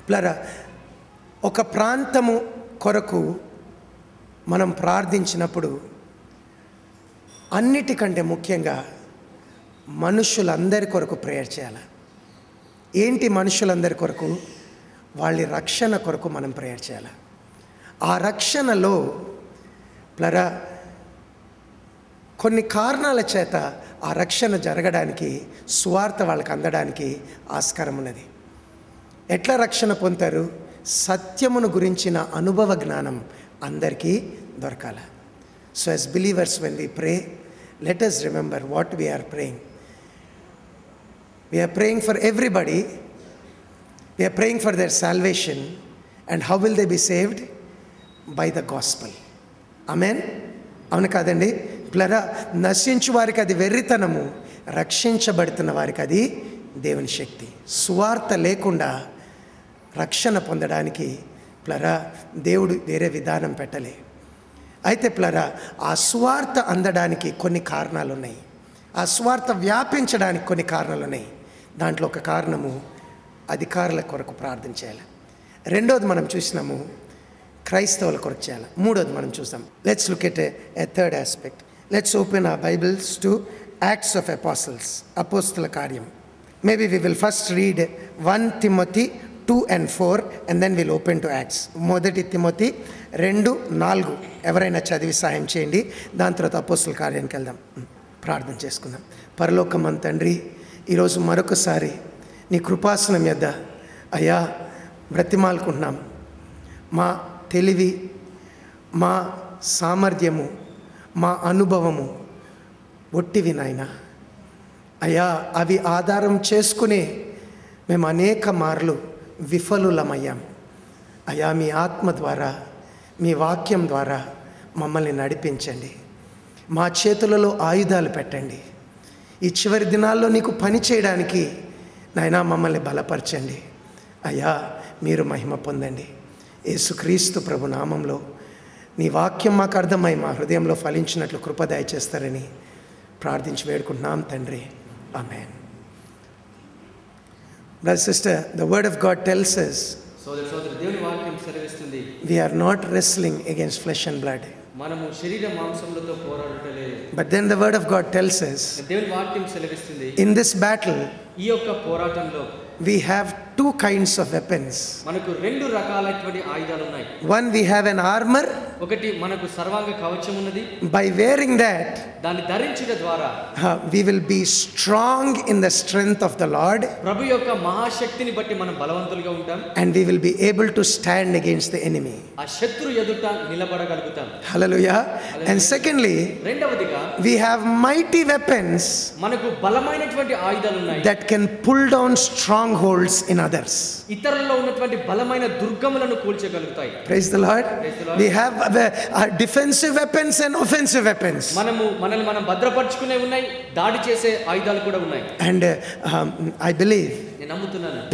ప్లరా ఒక ప్రాంతము కొరకు మనం ప్రార్థించినప్పుడు అన్నిటికంటే ముఖ్యంగా మనుషులందరి కొరకు ప్రేయర్ చేయాలి. ఏంటి మనుషులందరి కొరకు? వాళ్ళ రక్షణ కొరకు మనం ప్రేయర్ చేయాలి. ఆ రక్షణలో ప్లరా కొన్ని కారణాల చేత ఆ రక్షణ జరగడానికి, సువార్త వాళ్ళకి అందడానికి ఆస్కారం ఉన్నది. ఎట్లా రక్షణ పొందుతారు? సత్యమును గురించిన అనుభవ జ్ఞానం అందరికీ దొరకాలి. So as believers when we pray, let us remember what we are praying. We are praying for everybody. We are praying for their salvation. And how will they be saved? By the gospel. Amen? అవును కాదండి? ప్లరా నశించు వారికి అది వెర్రితనము, రక్షించబడుతున్న వారికి అది దేవుని శక్తి. సువార్త లేకుండా రక్షణ పొందడానికి ప్లరా దేవుడు వేరే విధానం పెట్టలే. అయితే ప్లరా ఆ సువార్త అందడానికి కొన్ని కారణాలు ఉన్నాయి. ఆ సువార్త వ్యాపించడానికి కొన్ని కారణాలు ఉన్నాయి. దాంట్లో ఒక కారణము అధికారుల కొరకు ప్రార్థన చేయాలి. రెండోది మనం చూసినాము క్రైస్తవుల కొరకు చేయాలి. మూడోది మనం చూసాం. Let's look at a third aspect. Let's open our Bibles to Acts of Apostles, అపోస్తల కార్యం. Maybe we will first read 1 Timothy 2 and 4 and then we'll open to Acts. మొదటి తిమోతి 2:4 ఎవరైనా చదివి సహాయం చేయండి. దాని తర్వాత అపోస్తల కార్యానికి వెళ్దాం. ప్రార్థన చేసుకుందాం. పరలోకమంత తండ్రి, ఈరోజు మరొకసారి నీ కృపాసనం యొద్ద అయ్యా బ్రతిమాలుకుంటున్నాం. మా తెలివి, మా సామర్థ్యము, మా అనుభవము ఒట్టివి నాయనా. అయ్యా అవి ఆధారం చేసుకునే మేము అనేక మార్లు విఫలులమయ్యాం. అయ్యా మీ ఆత్మ ద్వారా, మీ వాక్యం ద్వారా మమ్మల్ని నడిపించండి. మా చేతులలో ఆయుధాలు పెట్టండి. ఈ చివరి దినాల్లో నీకు పని చేయడానికి నాయనా మమ్మల్ని బలపరచండి. అయ్యా మీరు మహిమ పొందండి. యేసుక్రీస్తు ప్రభు నామంలో నీ వాక్యం మాకు అర్థమై మా హృదయంలో ఫలించినట్లు కృప దయచేస్తారని ప్రార్థించి వేడుకుంటున్నాం తండ్రి. ఆమేన్. Brother, sister, the word of God tells us we are not wrestling against flesh and blood. But then the word of God tells us in this battle we have two kinds of weapons. One, we have an armor. By wearing that we will be strong in the strength of the Lord, and we will be able to stand against the enemy. Hallelujah. And secondly, we have mighty weapons that can pull down strongholds in others. Praise the Lord. We have defensive weapons and offensive weapons. And I believe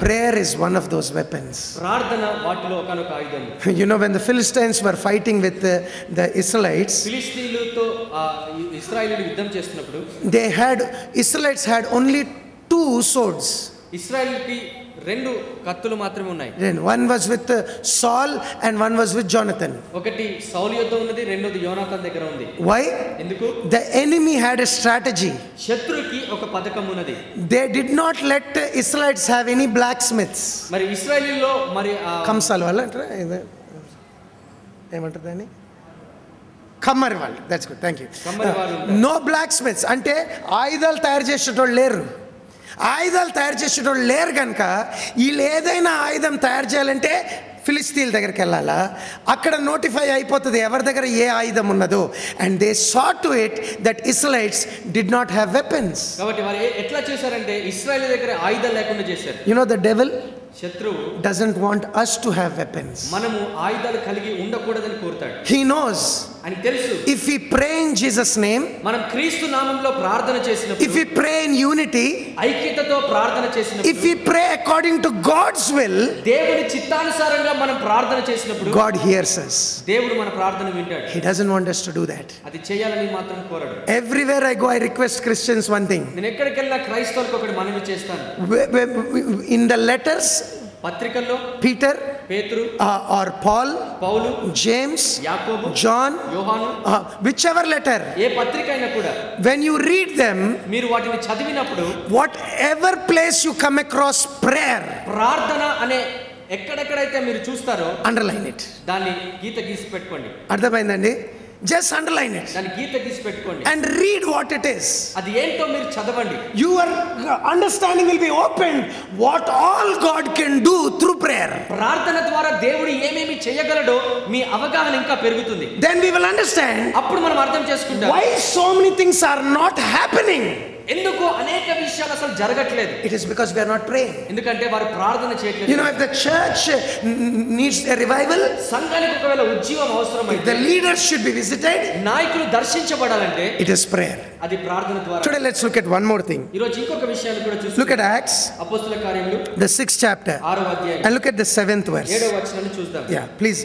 prayer is one of those weapons. You know, when the Philistines were fighting with the Israelites, Israelites had only 2 swords. రెండు కత్తులు మాత్రమే ఉన్నాయి. One was with Saul and one was with Jonathan. ఒకటి సౌలు యొద్ద ఉన్నది, రెండోది యోనాతాన్ దగ్గర ఉంది. Why? ఎందుకు? The enemy had a strategy. శత్రువుకి ఒక పథకం ఉన్నది. They did not let the Israelites have any blacksmiths. మరి ఇశ్రాయేలీయుల్లో మరి కంసాల వాళ్ళు అంటారా, ఏమంటారు దాన్ని, కమ్మరి వాళ్ళు. That's good, thank you. No blacksmiths అంటే ఆయుధాలు తయారు చేసేటోళ్ళు లేరు. ఆయుధాలు తయారు చేసేటోళ్ళు లేరు కనుక వీళ్ళు ఏదైనా ఆయుధం తయారు చేయాలంటే ఫిలిస్తీన్ల దగ్గరికి వెళ్ళాలా, అక్కడ నోటిఫై అయిపోతుంది ఎవరి దగ్గర ఏ ఆయుధం ఉన్నదో. And they saw to it that Israelites did not have weapons. కాబట్టి వారు ఎట్లా చేశారంటే ఇశ్రాయేలు దగ్గర ఆయుధాలు లేకుండా చేశారు. యు నో ద డెవిల్ శత్రువు doesn't want us to have weapons. మనము ఆయుధాలు కలిగి ఉండకూడదని కోరుతాడు. He knows అని తెలుసు. If we pray in Jesus name, మనం క్రీస్తు నామములో ప్రార్థన చేసినప్పుడు, if we pray in unity, ఐక్యతతో ప్రార్థన చేసినప్పుడు, if we pray according to God's will, దేవుని చిత్తానుసారంగా మనం ప్రార్థన చేసినప్పుడు God hears us. దేవుడు మన ప్రార్థన వింటాడు. He doesn't want us to do that. అది చేయాలని మాత్రం కోరడు. Everywhere I go I request Christians one thing. నేను ఎక్కడికి వెళ్ళినా క్రైస్తవులకు ఒకటి మనవి చేస్తాను. In the letters పత్రికల్లో Peter, పేతురు, or Paul, పౌలు, James, యాకోబు, John, యోహాను, whichever letter, ఏ పత్రిక అయినా కూడా when you read them, మీరు వాటిని చదివినప్పుడు whatever place you come across prayer, ప్రార్థన అనే ఎక్కడెక్కడైతే మీరు చూస్తారో underline it. దాన్ని గీత గీసి పెట్టుకోండి. అర్థమైందండి? Just underline it దాన్ని గీత గీసి పెట్టుకోండి. and read what it is. అది ఏంటో మీరు చదవండి. Your understanding will be opened what all God can do through prayer. ప్రార్థన ద్వారా దేవుడు ఏమేమి చేయగలడో మీ అవగాహన ఇంకా పెరుగుతుంది. Then we will understand అప్పుడు మనం అర్థం చేసుకుంటాం why so many things are not happening. ఎందుకు అనేక విషయాలు అసలు జరగట్లేదు. It is because we are not praying. ఎందుకంటే వారు ప్రార్థన You చేయట్లేదు. know, if the church needs a revival, సంఘానికి ఒకవేళ ఉజ్జీవం if అవసరమైతే, the leaders should be visited, నాయకులు దర్శించబడాలంటే it is prayer. అది ప్రార్థన ద్వారా. Today let's look at one more thing. ఈ రోజు ఇంకొక విషయాన్ని కూడా Look చూద్దాం. at Acts, అపోస్తల కార్యములు the 6th chapter, 6వ అధ్యాయం and look at the 7th verse. 7వ వచనాన్ని చూద్దాం. Yeah, please.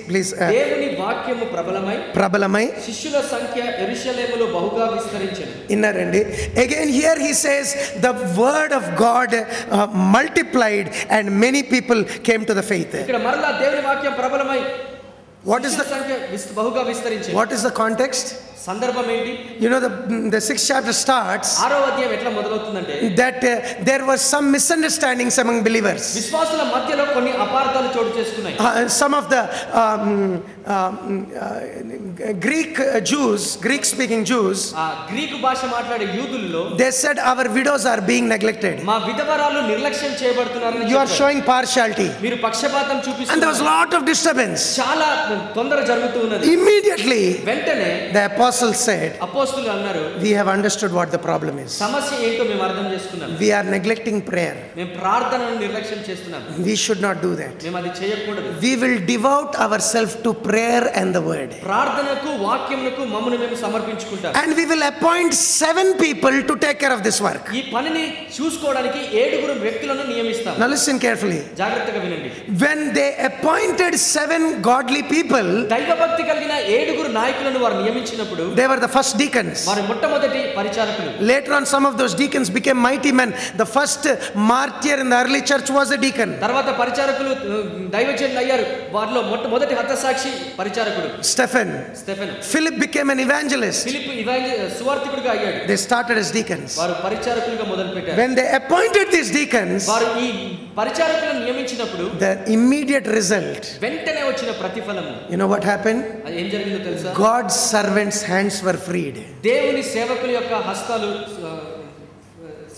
దేవుని వాక్యము ప్రబలమై Prabalamai, శిష్యుల సంఖ్య యెరూషలేములో బహుగా విస్తరించెను. innarandi. Again here he says the word of God multiplied and many people came to the faith. ఇక్కడ మరలా దేవుని వాక్యం ప్రబలమై What is శిష్యుల సంఖ్య బహుగా విస్తరించెను. what is the context? సందర్భం ఏంటి? You know, the 6th chapter starts 6వ అధ్యాయం ఎట్లా మొదలవుతుందంటే that there was some misunderstandings among believers. విశ్వాసుల మధ్యలో కొన్ని అపార్థాలు చోటు చేసుకున్నాయి. Some of the Greek speaking Jews, ఆ గ్రీకు భాష మాట్లాడే యూదుల్లో they said our widows are being neglected. మా విధవరాలు నిర్లక్ష్యం చేయబడుతున్నారని You are చెప్పారు. showing partiality. మీరు పక్షపాతం And there was చూపిస్తున్నారు. a lot of disturbance. చాలా తొందర జరుగుతూ ఉన్నది. Immediately వెంటనే the apostle said, అపోస్తులు అన్నారు, we have understood what the problem is. సమస్య ఏంటో మేము అర్థం చేసుకున్నాం. We are neglecting prayer. మేము ప్రార్థనను నిర్లక్ష్యం చేస్తున్నాం. We should not do that. మేము అది చేయకూడదు. We will devote ourselves to prayer and the word. ప్రార్థనకు వాక్యమునకు మమ్మను మేము సమర్పించుకుంటాం. And we will appoint 7 people to take care of this work. ఈ పనిని చూసుకోవడానికి 7 వ్యక్తులను నియమిస్తాం. Now listen carefully. జాగ్రత్తగా వినండి. When they appointed 7 godly people, దైవభక్తి కలిగిన 7 నాయకులను వారు నియమించినప్పుడు they were the first deacons. వారు మొట్టమొదటి పరిచారకులు. Later on, some of those deacons became mighty men. The first martyr in the early church was a deacon. తర్వాత పరిచారకులు దైవజనులు అయ్యారు. వారిలో మొట్టమొదటి హతసాక్షి పరిచారకుడు Stephen. Stephen. Philip became an evangelist. ఫిలిప్పు సువార్థికుడిగా అయ్యాడు. They started as deacons. వారు పరిచారకులుగా మొదలుపెట్టారు. When they appointed these deacons, వారు ఈ పరిచారకులను నియమించినప్పుడు the immediate result, వెంటనే వచ్చిన ప్రతిఫలము you know what happened? అది ఏం జరిగిందో తెలుసా? God's servants' hands were freed. దేవుని సేవకుల యొక్క హస్తాలు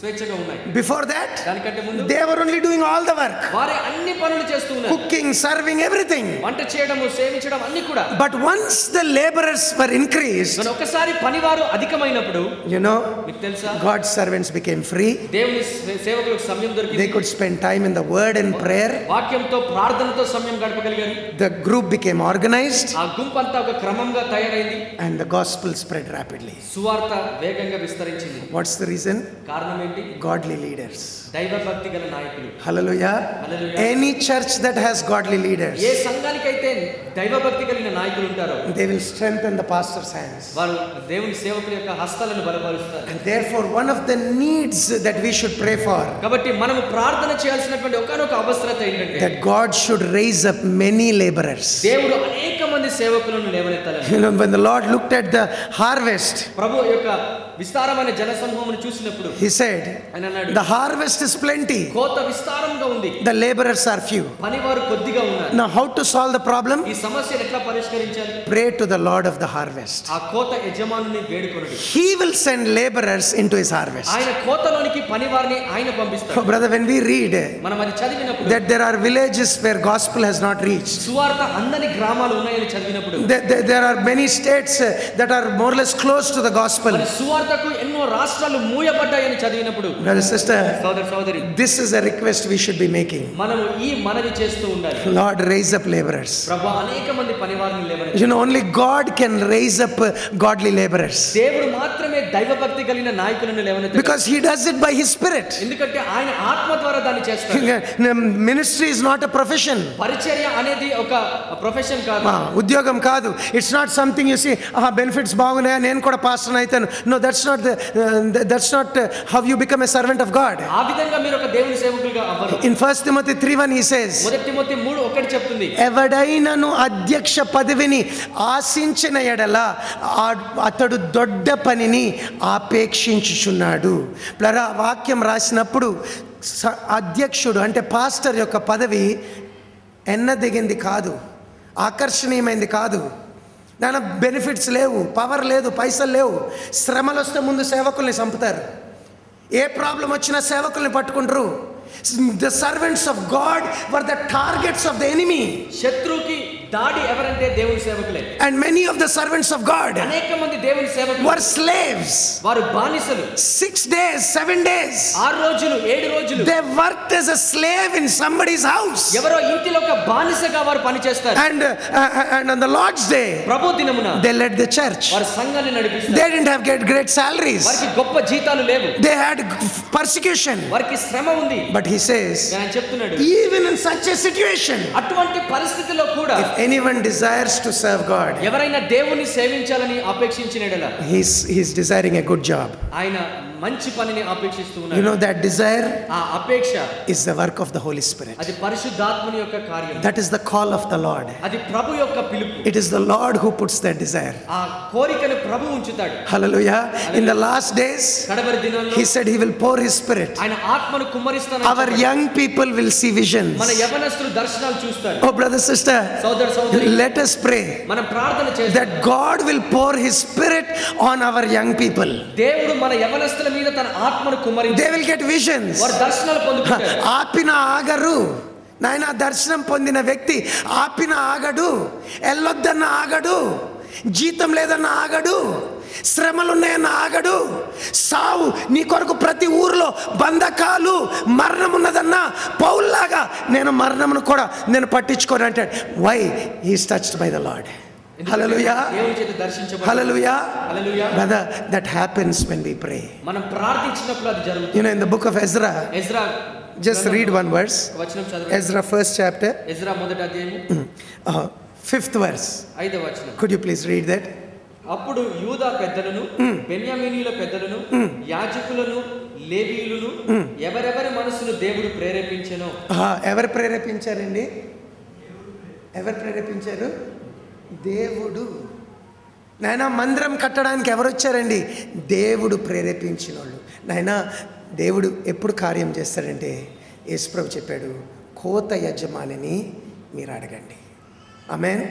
స్వేచ్ఛగా ఉన్నాయి. Before that, దానికంటే ముందు they were only doing all the work. వారే అన్ని పనులు చేస్తూ ఉన్నారు. Cooking, serving, everything. వంట చేయడము, సేవించడం అన్ని కూడా. But once the laborers were increased, కానీ ఒకసారి పనివారు అధికమైనప్పుడు you know, మీకు తెలుసా? God's servants became free. దేవుని సేవకులకు సమయం They దొరికింది. could spend time in the word and prayer. వాక్యంతో ప్రార్థనతో సమయం గడపగలిగారు. The group became organized ఆ గుంపు అంతా ఒక క్రమంగా తయారైంది. and the gospel spread rapidly. సువార్త వేగంగా విస్తరించింది. What's the reason? కారణం ఏంటి? Godly leaders. దైవభక్తి గల నాయకులు. Hallelujah. Hallelujah. Any church that has godly leaders, ఏ సంఘానికైతే దైవభక్తి కలిగిన నాయకులు ఉంటారో they will strengthen the pastor's hands. వారు దేవుని సేవకుల యొక్క హస్తాలను బలపరుస్తారు. And therefore, one of the needs that we should pray for, కాబట్టి మనం ప్రార్థన చేయాల్సినటువంటి ఒకనొక అవసరత ఏంటంటే that God should raise up many laborers. దేవుడు అనేక మంది సేవకులను లేవనెత్తాలని. You know, when the Lord looked at the harvest, ప్రభు యొక్క విస్తారమైన జనసమూహమును చూసినప్పుడు He said, ఆయన అన్నాడు, the harvest is plenty, కోత విస్తారంగా ఉంది, the laborers are few. పనివారు కొద్దిగా ఉన్నారు. Now, how to solve the problem? ఈ సమస్యను ఎట్లా పరిష్కరించాలి? Pray to the Lord of the harvest. ఆ కోత యజమానుని వేడుకొనుడి. He will send laborers into his harvest. ఆయన కోతలోనికి పనివారిని ఆయన Oh, పంపిస్తాడు. brother, when we read మనం అది చదివినప్పుడు that there are villages where gospel has not reached, సువార్త అందని గ్రామాలు ఉన్నాయని చదివినప్పుడు there are many states that are more or less close to the gospel. మరి సువార్తకు ఎన్నో రాష్ట్రాలు మూయబడ్డాయని చదివినప్పుడు Brother, sister, సోదరి this is a request we should be making. మనము ఈ మనవి చేస్తూ ఉండాలి. Lord, raise up laborers. ప్రభు అనేక మంది పనివారిని లేవనెత్తాలి. You know, only God can raise up godly laborers, దేవుడు మాత్రమే దైవభక్తి కలిగిన నాయకులను లేవనెత్తాలి. because He does it by His Spirit. ఎందుకంటే ఆయన ఆత్మ ద్వారా దాన్ని చేస్తాడు. Ministry is not a profession. పరిచర్య అనేది ఒక ప్రొఫెషన్ కాదు. ఉద్యోగం కాదు. It's not something you see, benefits బాగున్నాయా నేను కూడా pastor అయితాను. No, that's not that's not how you become a servant of God. ఆ విధంగా మీరు ఒక దేవుని సేవకులుగా అవ్వరు. In 1 Timothy 3:1 he says, మొదటి తిమోతి 3:1 చెప్తుంది, ఎవడైనను అధ్యక్ష పదవిని ఆశించిన ఎడల అతడు దొడ్డ పనిని ఆపేక్షించుచున్నాడు. ప్లరా వాక్యం రాసినప్పుడు అధ్యక్షుడు అంటే పాస్టర్ యొక్క పదవి ఎన్నదిగింది కాదు, ఆకర్షణీయమైంది కాదు. దాని బెనిఫిట్స్ లేవు, పవర్ లేదు, పైసలు లేవు. శ్రమలు వస్తే ముందు సేవకుల్ని చంపుతారు. ఏ ప్రాబ్లం వచ్చినా సేవకుల్ని పట్టుకుంటారు. The servants of God were the targets of the enemy. శత్రువుకి దాడి ఎవరంటే దేవుని సేవకులే. And many of the servants of God అనేక మంది దేవుని సేవకులు were slaves. వారు బానిసలు. 6 days, 7 days 6 రోజులు 7 రోజులు they worked as a slave in somebody's house. ఎవరో ఇంటిలో ఒక బానిసగా వారు పనిచేస్తారు. And on the Lord's day ప్రభు దినమున they led the church. వారు సంఘాన్ని నడిపిస్తారు. They didn't have great salaries. వారికి గొప్ప జీతాలు లేవు. They had persecution. వారికి శ్రమ ఉంది. But he says, ఆయన చెప్తున్నాడు, even in such a situation, అటువంటి పరిస్థితిలో కూడా if anyone desires to serve God, ఎవరైనా దేవుని సేవించాలని అపేక్షించిన ఎడల he's desiring a good job. ఆయన మంచి పనిని అపేక్షిస్తూ You ఉన్నాడు. know that desire ఆ అపేక్ష is the work of the Holy Spirit. అది పరిశుద్ధాత్మని యొక్క కార్యం. That is the call of the Lord. అది ప్రభు యొక్క పిలుపు. It is the Lord who puts that desire. ఆ కోరికను ప్రభు ఉంచుతాడు. Hallelujah. In the last days, కడవరి దినాల్లో he said he will pour his spirit. ఆయన ఆత్మను కుమ్మరిస్తానని Our young people will see visions. మన యవనస్తులు దర్శనాలు చూస్తారు. Oh brother, sister, సోదర సోదరి, let us pray మనం ప్రార్థన చేద్దాం that God will pour his spirit on our young people. దేవుడు మన యవనస్తుల మీద తన ఆత్మను కుమ్మరించి They will get visions. వారు దర్శనాలు పొందుకుంటారు. ఆపిన ఆగరు. నాయన దర్శనం పొందిన వ్యక్తి ఆపిన ఆగడు, ఎల్లొద్దన్న ఆగడు, జీతం లేదన్న ఆగడు, శ్రమలున్నాయన్న ఆగడు, సావు నీ కొరకు ప్రతి ఊర్లో బంధకాలు మరణం ఉన్నదన్న పౌల్లాగా నేను మరణమును కూడా నేను పట్టించుకోను అంటాడు. Why he's touched by the Lord. Hallelujah. దేవుని చేత దర్శించబడు. Hallelujah. Hallelujah. Brother, that happens when we pray. మనం ప్రార్థించినప్పుడు అది జరుగుతుంది. You know, in the book of Ezra, Ezra just read one verse. వచనం చదవండి. Ezra first chapter, ఎజ్రా మొదటి అధ్యాయం 5th verse. 5వ వచనం. Could you please read that? అప్పుడు యూదా పెద్దలను, బెన్యామీనీయుల పెద్దలను, యాజకులను, లేవీయులను ఎవరెవరి మనసును దేవుడు ప్రేరేపించెనో. ఎవరు ప్రేరేపించారండి? ఎవరు ప్రేరేపించారు? దేవుడు. నాయన మందిరం కట్టడానికి ఎవరు వచ్చారండి? దేవుడు ప్రేరేపించిన వాళ్ళు. నాయన దేవుడు ఎప్పుడు కార్యం చేస్తాడంటే యేసుప్రభు చెప్పాడు, కోత యజమానిని మీరు అడగండి. ఆమేన్.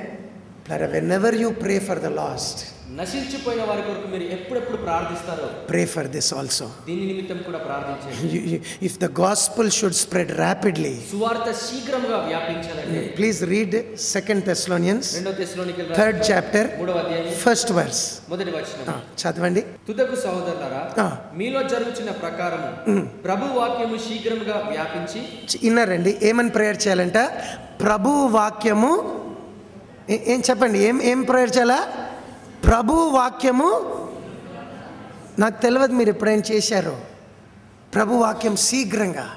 Whenever you pray for the lost, నశించిపోయిన వారి కొరకు మీరు ఎప్పుడెప్పుడు ప్రార్థిస్తారో pray for this also. దీని నిమిత్తం కూడా ప్రార్థించండి. If the gospel should spread rapidly, సువార్త శీఘ్రంగా వ్యాపించాలంటే please read 2 Thessalonians 2 తెస్సలోనికీయుల 3rd chapter 3వ అధ్యాయం 1st verse. మొదటి వచనం. చదవండి. తుదకు సహోదరులారా, మీలో జరుగుచున్న ప్రకారము ప్రభు వాక్యము శీఘ్రంగా వ్యాపించి. ఇన్నారండి ఏమని ప్రేయర్ చేయాలంట? ప్రభు వాక్యము ఏం చెప్పండి, ఏం ప్రేయర్ చేయాలా? ప్రభు వాక్యము. నాకు తెలియదు మీరు ఎప్పుడైనా చేశారో. ప్రభు వాక్యం శీఘ్రంగా.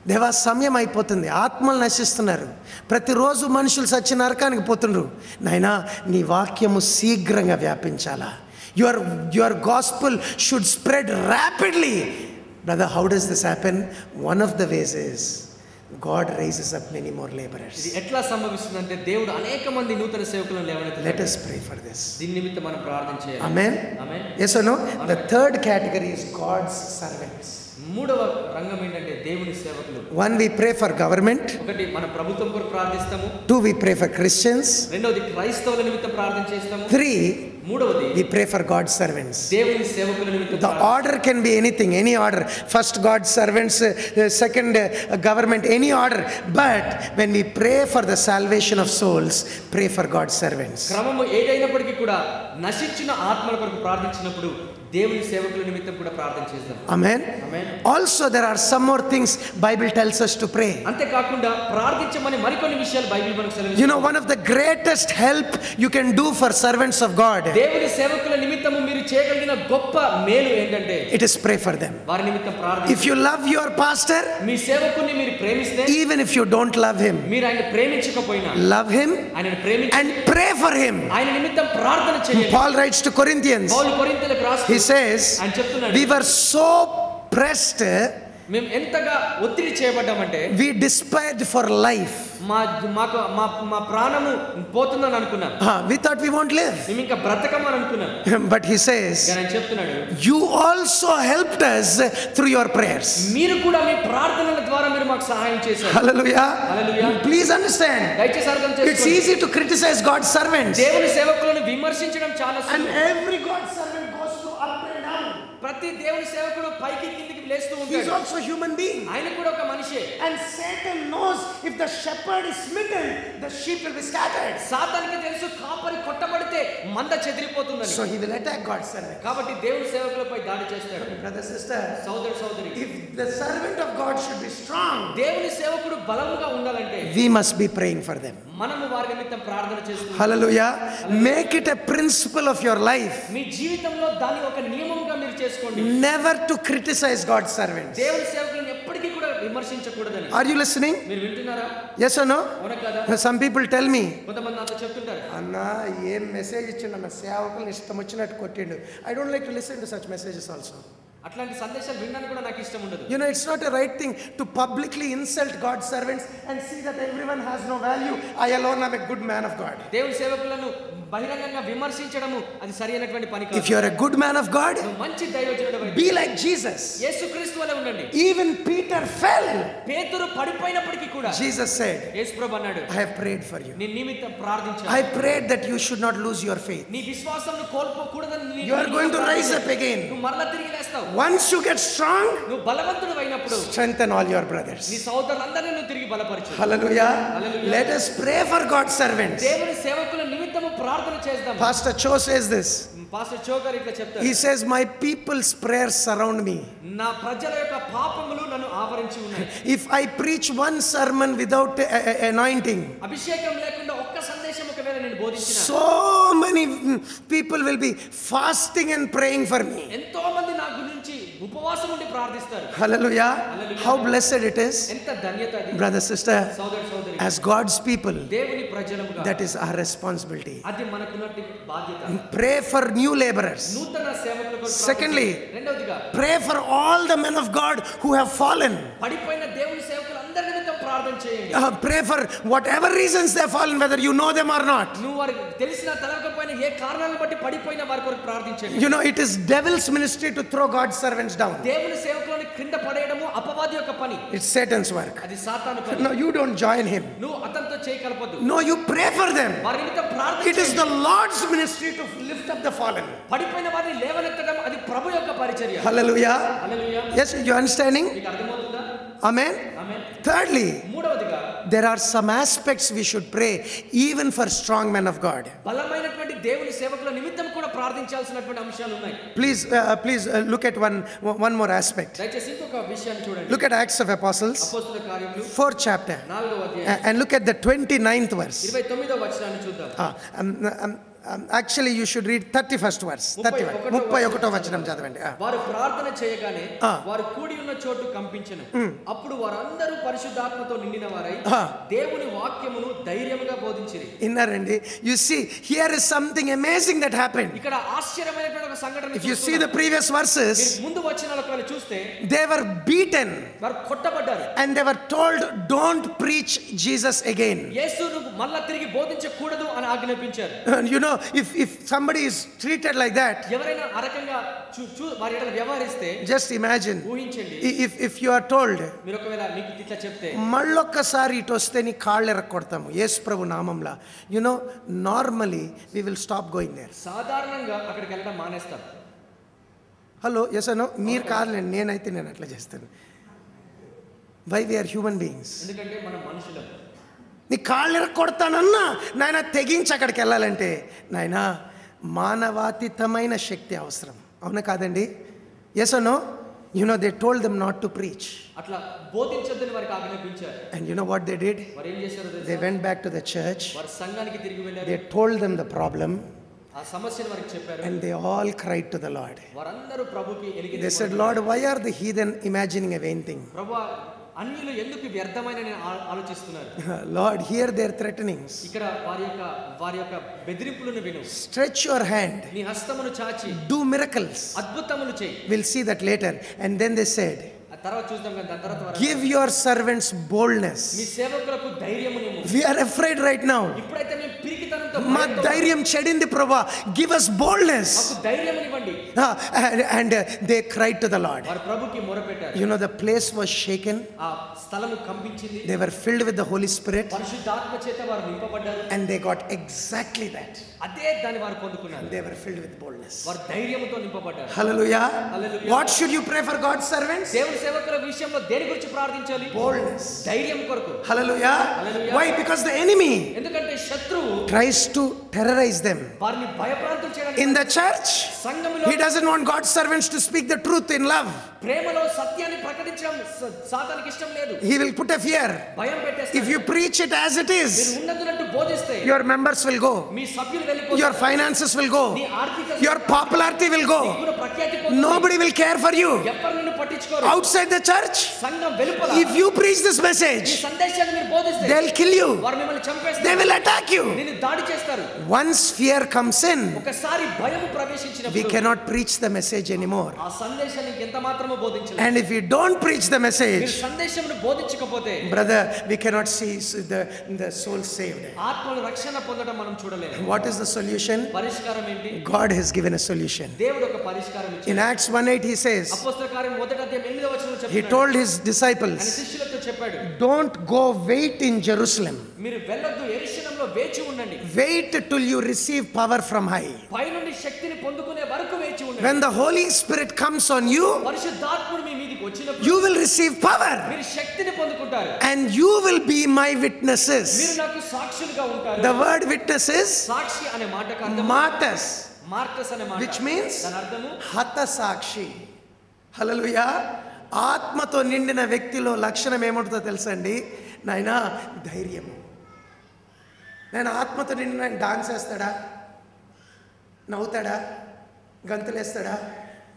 దేవా సమయం అయిపోతుంది, ఆత్మలు నశిస్తున్నారు, ప్రతిరోజు మనుషులు సచ్చి నరకానికి పోతున్నారు. నాయనా నీ వాక్యము శీఘ్రంగా వ్యాపించాలా. Your gospel should spread rapidly. Brother, how does this happen? One of the ways is God raises up many more laborers. ఇది ఎట్లా సంభవిస్తుందంటే దేవుడు అనేక మంది నూతన సేవకులను లేవనెత్తుతాడు. Let us pray for this. దీని నిమిత్తం మనం ప్రార్థన చేయాలి. Amen. Amen. Yes or no? The third category is God's servants. మూడవ రంగం ఏంటంటే దేవుని సేవకులు. 1, we pray for government. ఒకటి మన ప్రభుత్వం కొరకు ప్రార్థిస్తాము. 2, we pray for Christians. రెండవది క్రైస్తవుల నిమిత్తం ప్రార్థన చేస్తాము. 3, మూడవది we pray for God's servants. దేవుని సేవకుల నిమిత్తం. The order can be anything, any order. First God's servants, second government, any order. But when we pray for the salvation of souls, pray for God's servants. క్రమము ఏదైనప్పటికీ కూడా నశించిన ఆత్మల కొరకు ప్రార్థించినప్పుడు దేవుని సేవకుల నిమిత్తం కూడా ప్రార్థన చేద్దాం. Amen. Amen. Also there are some more things Bible tells us to pray. అంతేకాకుండా ప్రార్థించమని మరికొన్ని విషయాలు బైబిల్ మనకు సెలవిస్తుంది. You know, one of the greatest help you can do for servants of God, దేవుని సేవకుల నిమిత్తము మీరు చేయగలిగిన గొప్ప మేలు ఏంటంటే it is pray for them. వారి నిమిత్తం ప్రార్థించండి. If you love your pastor, మీ సేవకుని మీరు ప్రేమిస్తే, even if you don't love him, మీరు ఆయన ప్రేమించకపోయినా love him ఆయనను ప్రేమించి and pray for him. ఆయన నిమిత్తం ప్రార్థన చేయండి. Paul writes to Corinthians, పౌలు కొరింథీయులకు రాస్తూ he says, ఆయన చెప్తున్నాడు, we were so pressed, మేము ఎంతగా ఒత్తిడి చేయబడ్డామంటే we despaired for life. మాకు మా ప్రాణము పోతుందని అనుకున్నాం. We thought we won't live. మేము ఇంకా బ్రతకమని అనుకున్నాం. But he says, ఆయన చెప్తున్నాడు, you also helped us through your prayers. మీరు కూడా మీ ప్రార్థనల ద్వారా మీరు మాకు సహాయం చేశారు. Hallelujah. Hallelujah. Please understand. దయచేసి అర్థం It's చేసుకోండి. easy to criticize God's servants. దేవుని సేవకులను విమర్శించడం చాలా And సులువు. every God's servant goes through up and down. ప్రతి దేవుని సేవకుడు పైకి కిందికి లేస్తూ He's ఉంటాడు. also a human being. ఆయన కూడా ఒక మనిషే. And Satan knows if the shepherd is smitten, the sheep will be scattered. సాతానికి తెలుసు కాపరి కొట్టబడితే మంద చెదిరిపోతుందని. So he will attack God's servant. కాబట్టి దేవుని సేవకులపై దాడి చేస్తాడు. Brother, sister, సోదరి if the servant of God should be strong, దేవుని సేవకుడు బలముగా ఉండాలంటే we must be praying for them. మనము వారి నిమిత్తం ప్రార్థన చేస్తూ Hallelujah. Make it a principle of your life మీ జీవితంలో దాన్ని ఒక నియమంగా మీరు చేసుకోండి. never to criticize God's servants. దేవుని సేవకులను ఎప్పటికీ కూడా విమర్శించకూడదని. Are you listening? మీరు వింటున్నారా? Yes or no? అవునా కదా? Some people tell me, కొంతమంది నాతో చెప్తుంటారు, అన్నా ఏం మెసేజ్ ఇచ్చిండు అన్న, సేవకులను ఇష్టం వచ్చినట్టు కొట్టిండు. I don't like to listen to such messages also. అట్లాంటి సందేశాలు వినడానికి కూడా నాకు ఇష్టం ఉండదు. You know, it's not a right thing to publicly insult God's servants and see that everyone has no value. I alone am a good man of God. దేవుని సేవకులను బహిరంగంగా విమర్శించడము అది సరైనటువంటి పని కాదు. If you are a good man of God, నువ్వు మంచి దైవజనుడవైతే be like Jesus. యేసుక్రీస్తు వలె ఉండండి. Even Peter fell. పేతురు పడిపోయినప్పటికీ కూడా Jesus said, యేసుప్రభు అన్నాడు, I have prayed for you. నీ నిమిత్తం ప్రార్థించాను. I prayed that you should not lose your faith. నీ విశ్వాసంను కోల్పోకూడదని You are going to rise up again. నువ్వు మరలా తిరిగి లేస్తావు. Once you get strong, నువ్వు బలవంతుడు అయినప్పుడు strengthen all your brothers. నీ సోదరులందరినీ నువ్వు తిరిగి బలపరచు. Hallelujah. Hallelujah. Let us pray for God's servants. దేవుని సేవకుల నిమిత్తము ప్రార్థన చేద్దాం. Pastor Cho says this. Pastor choker ఇట్లా చెప్తారు, He says, my people's prayers surround me. నా ప్రజల యొక్క పాపములు నన్ను ఆవరించి ఉన్నాయి. If I preach one sermon without anointing, అభిషేకం లేకుండా ఒక్క సందేశం ఒకవేళ నేను బోధించిన so many people will be fasting and praying for me. ఎంతో మంది నా గురించి ఉపవాసం ఉండి ప్రార్థిస్తారు. Hallelujah. Hallelujah. How blessed it is. ఎంత ధన్యత అది. Brother, sister, సోదరి as God's people, దేవుని ప్రజలముగా that is our responsibility. అది మనకున్నటి బాధ్యత. Pray for new laborers. నూతన సేవకుల కొరకు Secondly, రెండవదిగా pray for all the men of God who have fallen. పడిపోయిన దేవుని సేవకులు అందరి నిమిత్తం ప్రార్థన చేయండి. Pray for whatever reasons they have fallen, whether you know them or not. నువ్వు వారికి తెలిసిన తెలవకపోయినా ఏ కారణాలను బట్టి పడిపోయిన వారి కొరకు ప్రార్థించండి. You know, it is devil's ministry to throw God's servants down. దేవుని సేవకులను క్రింద పడేయడము అపవాది యొక్క పని. It's Satan's work. అది సాతాను పని. No, you don't join him. నువ్వు అతనితో చేయకలపొద్దు. No, you pray for them. వారి నిమిత్తం ప్రార్థన It is the Lord's ministry to lift up the fallen. పడిపోయిన వారిని లేవనెత్తడం అది ప్రభు యొక్క పరిచర్య. Hallelujah. Hallelujah. Yes, you understanding? మీకు అర్థమవుతుందా? Amen. ఆమేన్. Thirdly, మూడవదిగా there are some aspects we should pray even for strong men of God. బలమైనటువంటి దేవుని సేవకుల నిమిత్తం కూడా ప్రార్థించాల్సినటువంటి అంశాలు ఉన్నాయి. Please look at one more aspect. దయచేసి ఇంకొక విషయాన్ని చూడండి. Look at Acts of Apostles, అపోస్తలుల కార్యములు 4th chapter, 4వ అధ్యాయం and look at the 29th verse. 29వ వచనాన్ని చూద్దాం. Actually, you should read 31st verse. 31వ వచనం చదవండి. వారు ప్రార్థన చేయగానే ఆ. వారు కూడి ఉన్న చోటు కంపించెను. అప్పుడు వారందరూ పరిశుద్ధాత్మతో నిండిన వారై ఆ. దేవుని వాక్యమును ధైర్యముగా బోధించిరి. విన్నారండి? You see, here is something amazing that happened. ఇక్కడ ఆశ్చర్యమైనటువంటి ఒక సంఘటన If you see the previous verses, ముందు వచనాలకు వెళ్ళి చూస్తే they were beaten వారు కొట్టబడ్డారు. and they were told, don't preach Jesus again. యేసును మళ్ళా తిరిగి బోధించకూడదు అని ఆజ్ఞాపించారు. You know, if somebody is treated like that, ఎవరైనా ఆ రకంగా వారి ఎడల వ్యవహరిస్తే just imagine, ఊహించండి, if you are told, మీరు ఒకవేళ మీకు ఇట్లా చెప్తే మళ్ళొక్కసారి ఇటు వస్తే నీ కాళ్ళు ఎరక్కొడతాము యేసు ప్రభు నామంలా, you know, normally we will stop going there. సాధారణంగా అక్కడికి వెళ్ళడం మానేస్తాం. హలో, ఎస్ అనో, మీరు కాదులేండి, నేనైతే నేను అట్లా చేస్తాను. Why we are human beings. ఎందుకంటే మనం మనుషులం. నీ కాళ్ళు ఎరక్కొడతానన్నా నాయన తెగించి అక్కడికి వెళ్ళాలంటే నాయన మానవాతీతమైన శక్తి అవసరం. అవునా కాదండి? ఎస్ అనో? You know, they told them not to preach. అట్లా బోధించొద్దని వారికి ఆజ్ఞాపించారు. And you know what they did? వారు ఏం చేశారో తెలుసా? They went back to the church. వారు సంఘానికి తిరిగి వెళ్ళారు. They told them the problem. ఆ సమస్యను వారికి చెప్పారు. And they all cried to the Lord. వారందరూ ప్రభుకి ఎలిగి They said, Lord, why are the heathen imagining a vain thing? ప్రభువా, అన్యులు ఎందుకు వ్యర్థమైన ఆలోచిస్తున్నారు? Lord, hear their threatenings. ఇక్కడ వారి యొక్క బెదిరింపులను విను. Stretch your hand. నీ హస్తమును చాచి Do miracles. అద్భుతములు చేయి. We'll see that later. And then they said, ఆ తర్వాత చూద్దాం కదా. దాని తర్వాత give your servants boldness. మీ సేవకులకు ధైర్యమునిమ్ము. We are afraid right now. ఇప్పుడైతే మేము పిరికితనంతో మాకు ధైర్యం చెడింది ప్రభా. Give us boldness. మాకు ధైర్యమునివ్వండి. And they cried to the Lord. వారు ప్రభుకి మొరపెట్టారు. You know, the place was shaken. ఆ స్థలము కంపించింది. They were filled with the Holy Spirit. పరిశుద్ధాత్మ చేత వారు నింపబడ్డారు. And they got exactly that. అదే దాన్ని వారు పొందుకున్నారు. They were filled with boldness. వారు ధైర్యముతో నింపబడ్డారు. Hallelujah. Hallelujah. What should you pray for God's servants? దేవుని సేవకుల విషయంలో దేని గురించి ప్రార్థించాలి? Boldness. ధైర్యం కొరకు. Hallelujah. Hallelujah. Why? Because the enemy ఎందుకంటే శత్రువు tries to terrorize them. వారిని భయప్రాంతులు చేయడానికి In the church, సంఘములో he doesn't want God's servants to speak the truth in love. ప్రేమలో సత్యాన్ని ప్రకటించడం సాతానికి ఇష్టం లేదు. He will put a fear. భయం పెట్టేస్తాడు. If you preach it as it మీరు is, ఉన్నదున్నట్టు బోధిస్తే your members will go. మీ సభ్యులు వెళ్ళిపోతారు. Your finances will go. నీ ఆర్థిక Your popularity will go. నీకున్న ప్రఖ్యాతి పోతుంది. Nobody will care for you. ఎవ్వరు నిన్ను పట్టించుకోరు. Outside the church, సంఘం వెలుపల if you preach this ఈ message, సందేశాన్ని మీరు బోధిస్తే they'll kill you. వారు మిమ్మల్ని చంపేస్తారు. They will attack you. నిన్ను దాడి చేస్తారు. Once fear comes in, ఒకసారి భయం we ప్రవేశించినప్పుడు cannot preach the message anymore. ఆ సందేశాన్ని ఎంత మాత్రమూ బోధించలేరు. And if we don't preach the మీరు message, సందేశమును బోధించకపోతే brother, we cannot see the soul saved. ఆత్మల రక్షణ పొందడం మనం చూడలేము. What is the solution? పరిష్కారం ఏంటి? God has given a solution. దేవుడు ఒక పరిష్కారం ఇచ్చాడు. In Acts 1:8 he says, అపోస్తల కార్యం 1:8 వచనంలో he చెప్తున్నాడు. told his ఆయన disciples, శిష్యులతో చెప్పాడు, don't go wait in Jerusalem. మీరు వెళ్ళొద్దు, యెరూషలేములో వేచి ఉండండి. Wait till you receive power from high. పైనుండి శక్తిని పొందుకునే వరకు వేచి ఉండండి. When the Holy Spirit comes on you, పరిశుద్ధాత్ముడు మీ మీదికి వచ్చినప్పుడు you will receive power. మీరు శక్తిని పొందుకుంటారు. And you will be my witnesses. మీరు నాకు సాక్షులుగా ఉంటారు. The word witnesses, సాక్షి అనే మాటకు అర్థం martyrs, మార్టస్ అనే మాట. which means దాని అర్థము హతసాక్షి. హల్లెలూయా. ఆత్మతో నిండిన వ్యక్తిలో లక్షణం ఏముంటుందో తెలుసండి నాయనా? ధైర్యము. నేను ఆత్మతో నిండిన ఆయన డాన్స్ వేస్తాడా, నవ్వుతాడా, గంతులేస్తాడా?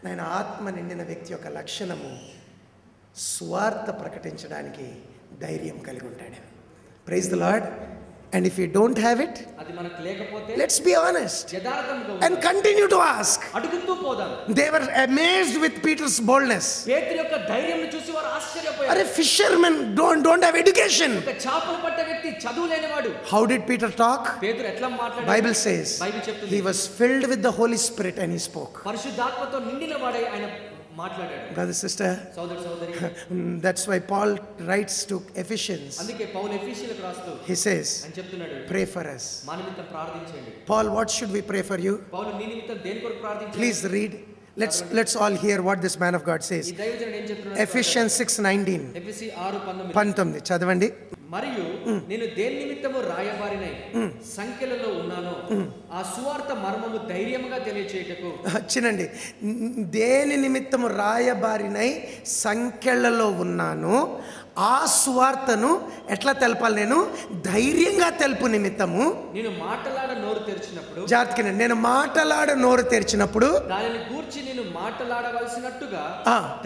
నేను ఆత్మ నిండిన వ్యక్తి యొక్క లక్షణము స్వార్థ ప్రకటించడానికి ధైర్యం కలిగి ఉంటాడు. Praise the Lord. And if you don't have it, అది మనకు లేకపోతే let's be honest యథార్థంగా and continue to ask. అడుగుతూ పోదాం. They were amazed with Peter's boldness. పేతురు యొక్క ధైర్యం చూసి వారు ఆశ్చర్యపోయారు. Are fishermen don't have education. ఒక చేపలు పట్టే వ్యక్తి చదువు లేనివాడు. How did Peter talk? పేతురు ఎట్లా మాట్లాడాడు? Bible says బైబిల్ చెప్తుంది, he was filled with the Holy Spirit and he spoke. పరిశుద్ధాత్మతో నిండిన వాడై ఆయన మాట్లాడాడు. Brother, sister, సోదర సోదరి, that's why Paul writes to Ephesians. అందుకే పౌలు ఎఫెసీయులకు రాస్తూ He says, అని చెప్తున్నాడు, pray for us. మా నిమిత్తం ప్రార్థించండి. Paul, what should we pray for you? పౌలు నీ నిమిత్తం దేని కొరకు ప్రార్థించాలి? Please read. Let's all hear what this man of God ఈ says. దైవజనుడు ఏం చెప్తున్నాడు? Ephesians 6:19. ఎఫెసీ 6:19. 19 చదవండి. మరియు నేను దేని నిమిత్తము రాయబారినై సంఖ్యలలో ఉన్నానో ఆ సువార్త మర్మము ధైర్యముగా తెలియచేయుటకు. చినండి. దేని నిమిత్తము రాయబారినై సంఖ్యలలో ఉన్నాను, ఆ సువార్తను ఎట్లా తెలపాలి? నేను ధైర్యంగా తెలుపు నిమిత్తము. నేను మాటలాడ నోరు తెరిచినప్పుడు, జాగ్రత్తగా, నేను మాటలాడ నోరు తెరిచినప్పుడు దానిని గూర్చి నేను మాటలాడవలసినట్టుగా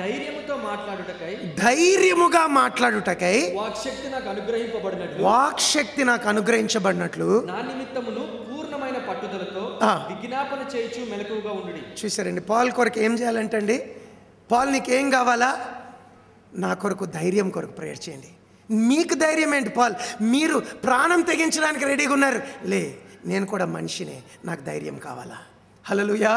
ధైర్యముతో మాట్లాడుటకై, ధైర్యముగా మాట్లాడుటకై వాక్శక్తి నాకు అనుగ్రహింపబడినట్లు, వాక్శక్తి నాకు అనుగ్రహించబడినట్లు నా నిమిత్తమును పూర్ణమైన పట్టుదలతో విజ్ఞాపన చేయుచు మెలకువగా ఉండుడి. చూసారండి, పాల్ కొరకు ఏం చేయాలంటండి? పాల్ నీకేం కావాలా? నా కొరకు ధైర్యం కొరకు ప్రేయర్ చేయండి. మీకు ధైర్యం ఏంటి పాల్? మీరు ప్రాణం తెగించడానికి రెడీగా ఉన్నారు. నేను కూడా మనిషినే, నాకు ధైర్యం కావాలా? హల్లెలూయా.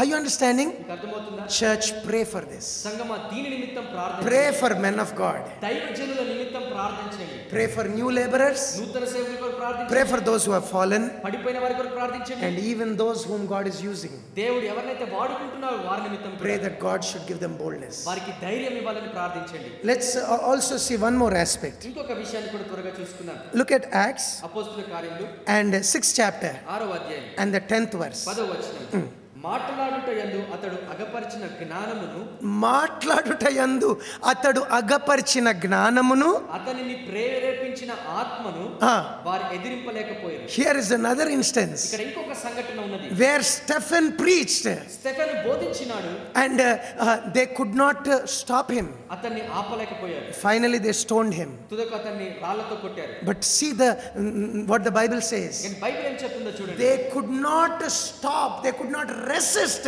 Are you understanding? మీకు అర్థమవుతుందా? Church, pray for this. సంగమా, దీని నిమిత్తం ప్రార్థించండి. Pray for men of God. దైవజనుల నిమిత్తం ప్రార్థించండి. Pray for new laborers. నూతన సేవకుల కొరకు ప్రార్థించండి. Pray for those who have fallen పడిపోయిన వారి కొరకు ప్రార్థించండి. and even those whom God is using. దేవుడు ఎవరినైతే వాడుకుంటున్నారో వారి నిమిత్తం Pray that God should give them boldness. వారికి ధైర్యం ఇవ్వాలని ప్రార్థించండి. Let's also see one more aspect. ఇంకొక విషయాన్ని కూడా త్వరగా చూసుకుందాం. Look at Acts అపోస్తలుల కార్యములు and 6th chapter 6వ అధ్యాయం and the 10th verse. 10వ వచనం. మాట్లాడుటయందు అతడు అగపరిచిన జ్ఞానమును మాట్లాడుటయందు అతడు అగపరిచిన జ్ఞానమును అతనిని ప్రేరేపించిన ఆత్మను వారు ఎదిరింపలేకపోయారు. Here is another instance ఇక్కడ ఇంకొక సంఘటన ఉన్నది. where Stephen preached స్టెఫెను బోధించినాడు and they could not stop him. అతన్ని ఆపలేకపోయారు. Finally they stoned him. తుదకు అతన్ని రాళ్లతో కొట్టారు. But see what the Bible says. Bible ఏం చెప్తుందో చూడండి. They could not stop, they could not resist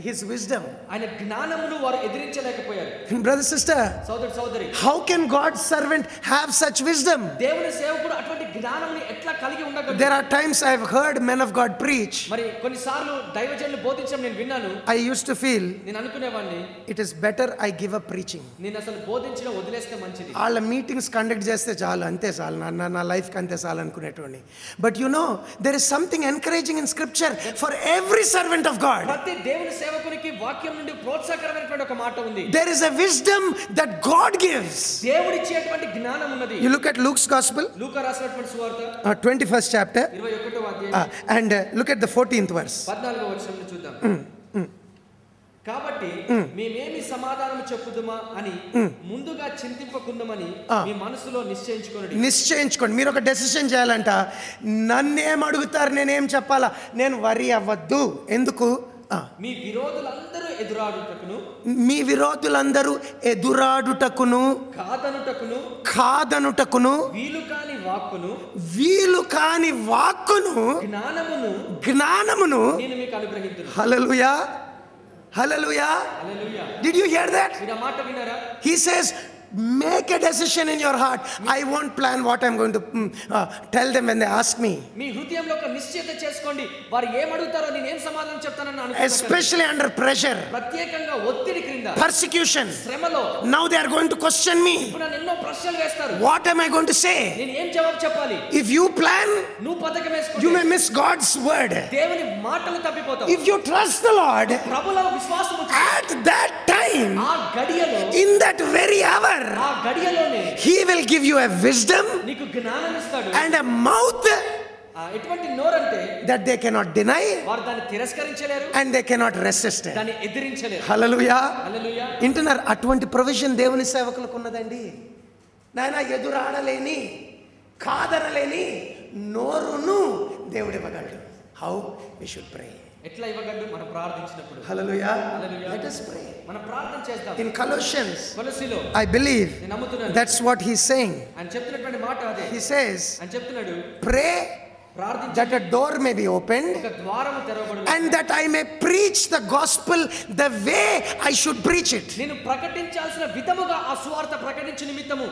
his wisdom. ఆయన జ్ఞానమును వారు ఎదిరించలేకపోయారు. Brother, sister, సోదరు సోదరి, how can God's servant have such wisdom? దేవుని సేవకుడు అటువంటి జ్ఞానముని ఎట్లా కలిగి ఉండగలడు? There are times I have heard men of God preach. మరి కొన్నిసార్లు దైవజనులు బోధించడం నేను విన్నాను. I used to feel నేను అనుకునేవాడిని, it is better I give up preaching. నేను అసలు బోధించడం వదిలేస్తే మంచిది. వాళ్ళ మీటింగ్స్ కండక్ట్ చేస్తే చాలు, అంతే చాలు, నా లైఫ్కి అంతే చాలు అనుకునేటోడిని. But you know, there is something encouraging in scripture for every servant of God. ప్రతి దేవుని సేవకునికి వాక్యం నుండి ప్రోత్సాహకరమైనటువంటి ఒక మాట ఉంది. There is a wisdom that God gives. దేవుడు ఇచ్చేటువంటి జ్ఞానం ఉన్నది. You look at Luke's gospel, లూకా రాసినటువంటి సువార్త 21st chapter, 21వ అధ్యాయం and look at the 14th verse. 14వ వచనం చూద్దాం. కాబట్టి మేమేమి సమాధానం చెప్పుదుమా అని ముందుగా చింతింపకుందామని మీ మనసులో నిశ్చయించుకోండి. మీరు ఒక డెసిషన్ చేయాలంట, నన్నేం అడుగుతారు, నేనేం చెప్పాలా, నేను వరి అవ్వద్దు. ఎందుకు? మీ విరోధులందరూ ఎదురాడుటకును కాదనుటకును వీలు కాని వాక్కును జ్ఞానమును నేను మీకు అనుగ్రహించును. హల్లెలూయా, hallelujah. Did you hear that? He says, make a decision in your heart. I won't plan what I'm going to tell them when they ask me. మీ హృదయంలో ఒక నిశ్చయత చేసుకోండి, వారు ఏం అడుగుతారో నేను ఏం సమాధానం చెప్తానని అనుకోండి. Especially under pressure, ప్రత్యేకంగా ఒత్తిడి క్రింద, persecution, శ్రమలో. Now they are going to question me. ఇప్పుడు నన్ను ఎన్నో ప్రశ్నలు వేస్తారు. What am I going to say? నేను ఏం జవాబు చెప్పాలి? If you plan, నువ్వు పథకం వేసుకుంటే you may miss God's word. దేవుని మాటలు తప్పిపోతావు. If you trust the Lord, ప్రభువులో విశ్వాసం ఉంచు, at that time, ఆ గడియలో, in that very hour, ఆ గడియలోనే He will give you a wisdom నీకు జ్ఞానం ఇస్తాడు and a mouth ఎటువంటి నోరంటే that they cannot deny, వారు దాన్ని తిరస్కరించలేరు, and they cannot resist. దాన్ని ఎదిరించలేరు. హల్లెలూయా, హల్లెలూయా. ఇంటున్నారు, అటువంటి ప్రొవిజన్ దేవుని సేవకులకు ఉన్నదండి. నాయన, ఎదురాడలేని కాదనలేని నోరును దేవుడు ఇవ్వగలడు. How we should pray. ఎట్లా ఇవ్వగలడు? మనం ప్రార్థించినప్పుడు. హల్లెలూయా. హల్లెలూయా. Let us pray. మనం ప్రార్థన చేద్దాం. In Colossians, కొలొస్సీలో I believe నేను నమ్ముతున్నాను, that's what he's saying. ఆయన చెప్తున్నటువంటి మాట అదే. He says, ఆయన చెప్తున్నాడు, pray ప్రార్థించు, that a door may be opened ఒక ద్వారము తెరవబడును, and that I may preach the gospel the way I should preach it. నేను ప్రకటించాల్సిన విధముగా ఆ సువార్త ప్రకటించు నిమిత్తము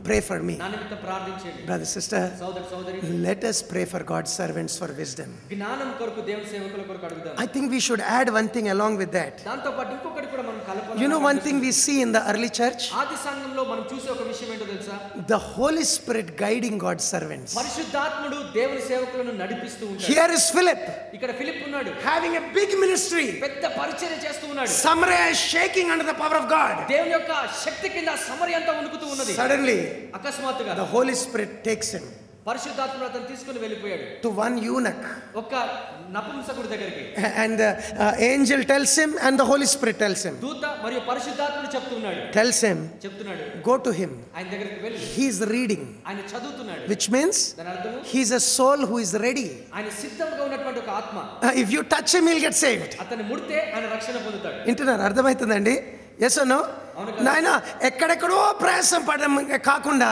Pray for me. నా నిమిత్తం ప్రార్థించండి. Brother, sister, సోదర సోదరి, let us pray for God's servants for wisdom. జ్ఞానం కొరకు దేవుని సేవకుల కొరకు అడుగుదాం. I think we should add one thing along with that. దాంతో పాటు ఇంకొకటి కూడా మనం కలపాలి. You know, one thing we see in the early church, ఆది సంఘంలో మనం చూసే ఒక విషయం ఏంటో తెలుసా? the Holy Spirit guiding God's servants. పరిశుద్ధాత్ముడు దేవుని సేవకులను నడిపిస్తూ ఉంటాడు. Here is Philip, ఇక్కడ ఫిలిప్ ఉన్నాడు, having a big ministry. పెద్ద పరిచర్య చేస్తూ ఉన్నాడు. Samaria is shaking under the power of God. దేవుని యొక్క శక్తి కింద సమరయ అంతా వణుకుతూ ఉన్నది. Suddenly, అకస్మాత్తుగా the Holy Spirit takes him పరిశుద్ధాత్ముడు అతను తీసుకుని వెళ్ళిపోయాడు to one eunuch, ఒక నపుంసకుడి దగ్గరికి. and the angel tells him and the Holy Spirit tells him, దూత మరియు పరిశుద్ధాత్ముడు చెప్తున్నాడు, చెప్తున్నాడు, go to him. ఆయన దగ్గరికి వెళ్ళి, he is reading, ఆయన చదువుతున్నాడు, which means దాని అర్థము he is a soul who is ready. ఆయన సిద్ధంగా ఉన్నటువంటి ఒక ఆత్మ. If you touch him, he'll get saved. అతన్ని ముడితే ఆయన రక్షణ పొందుతాడు. వింటున్నారు? అర్థమవుతుందండి? Yes no? నాయన, ఎక్కడెక్కడో ప్రయాసం పడడం కాకుండా